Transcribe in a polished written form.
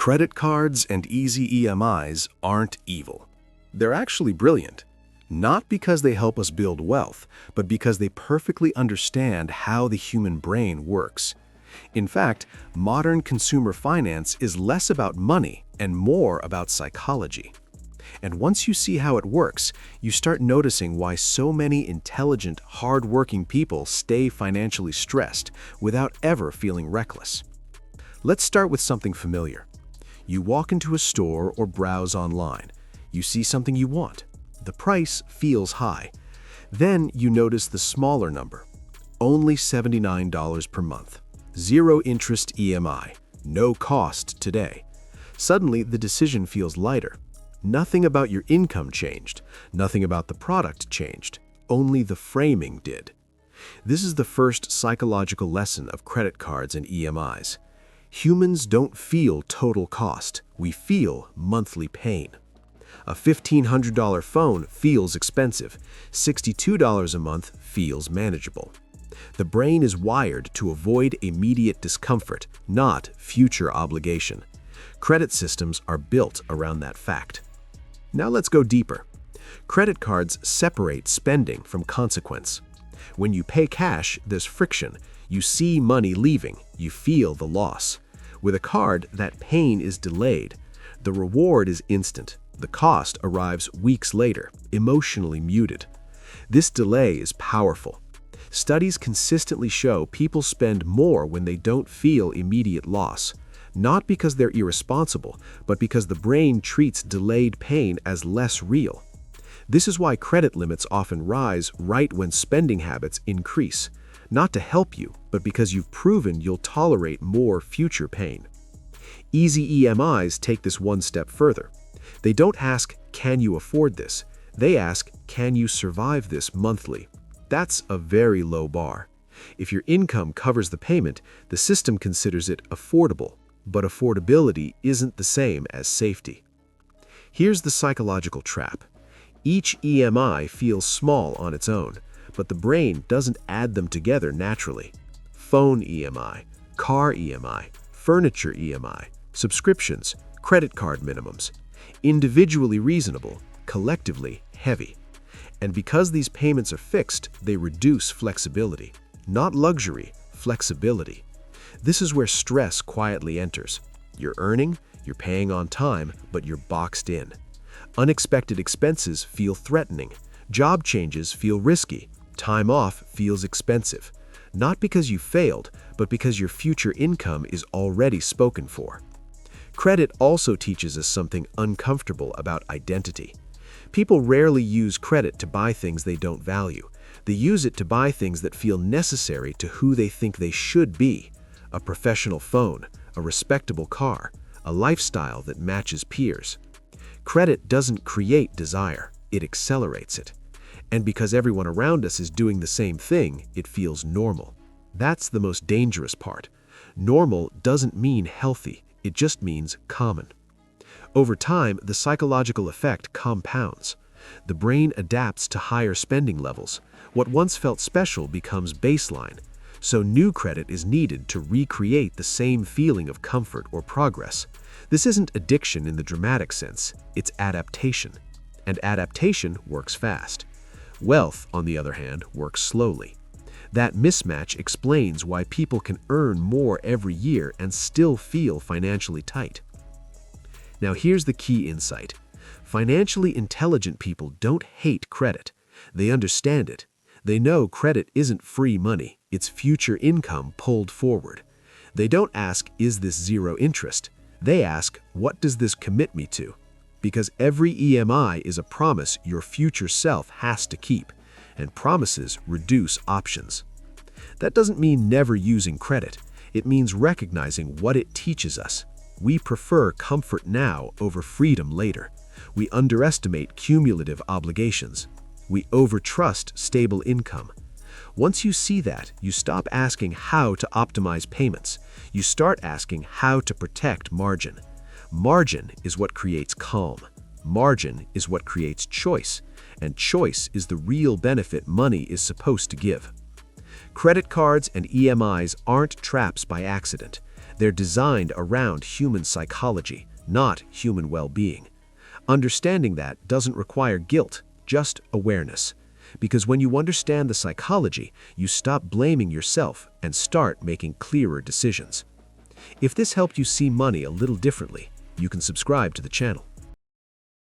Credit cards and easy EMIs aren't evil. They're actually brilliant. Not because they help us build wealth, but because they perfectly understand how the human brain works. In fact, modern consumer finance is less about money and more about psychology. And once you see how it works, you start noticing why so many intelligent, hard-working people stay financially stressed without ever feeling reckless. Let's start with something familiar. You walk into a store or browse online. You see something you want. The price feels high. Then you notice the smaller number. Only $79 per month. Zero interest EMI. No cost today. Suddenly, the decision feels lighter. Nothing about your income changed. Nothing about the product changed. Only the framing did. This is the first psychological lesson of credit cards and EMIs. Humans don't feel total cost. We feel monthly pain. A $1,500 phone feels expensive. $62 a month feels manageable. The brain is wired to avoid immediate discomfort, not future obligation. Credit systems are built around that fact. Now let's go deeper. Credit cards separate spending from consequence. When you pay cash, there's friction. You see money leaving. You feel the loss. With a card, that pain is delayed. The reward is instant. The cost arrives weeks later, emotionally muted. This delay is powerful. Studies consistently show people spend more when they don't feel immediate loss. Not because they're irresponsible, but because the brain treats delayed pain as less real. This is why credit limits often rise right when spending habits increase. Not to help you, but because you've proven you'll tolerate more future pain. Easy EMIs take this one step further. They don't ask, "Can you afford this?" They ask, "Can you survive this monthly?" That's a very low bar. If your income covers the payment, the system considers it affordable. But affordability isn't the same as safety. Here's the psychological trap. Each EMI feels small on its own, but the brain doesn't add them together naturally. Phone EMI, car EMI, furniture EMI, subscriptions, credit card minimums. Individually reasonable, collectively heavy. And because these payments are fixed, they reduce flexibility. Not luxury, flexibility. This is where stress quietly enters. You're earning, you're paying on time, but you're boxed in. Unexpected expenses feel threatening. Job changes feel risky. Time off feels expensive. Not because you failed, but because your future income is already spoken for. Credit also teaches us something uncomfortable about identity. People rarely use credit to buy things they don't value. They use it to buy things that feel necessary to who they think they should be. A professional phone, a respectable car, a lifestyle that matches peers. Credit doesn't create desire, it accelerates it. And because everyone around us is doing the same thing, it feels normal. That's the most dangerous part. Normal doesn't mean healthy, it just means common. Over time, the psychological effect compounds. The brain adapts to higher spending levels. What once felt special becomes baseline. So new credit is needed to recreate the same feeling of comfort or progress. This isn't addiction in the dramatic sense, it's adaptation. And adaptation works fast. Wealth, on the other hand, works slowly. That mismatch explains why people can earn more every year and still feel financially tight. Now here's the key insight. Financially intelligent people don't hate credit. They understand it. They know credit isn't free money, it's future income pulled forward. They don't ask, "Is this zero interest?" They ask, "What does this commit me to?" Because every EMI is a promise your future self has to keep, and promises reduce options. That doesn't mean never using credit. It means recognizing what it teaches us. We prefer comfort now over freedom later. We underestimate cumulative obligations. We overtrust stable income. Once you see that, you stop asking how to optimize payments. You start asking how to protect margin. Margin is what creates calm. Margin is what creates choice. And choice is the real benefit money is supposed to give. Credit cards and EMIs aren't traps by accident. They're designed around human psychology, not human well-being. Understanding that doesn't require guilt, just awareness. Because when you understand the psychology, you stop blaming yourself and start making clearer decisions. If this helped you see money a little differently, you can subscribe to the channel.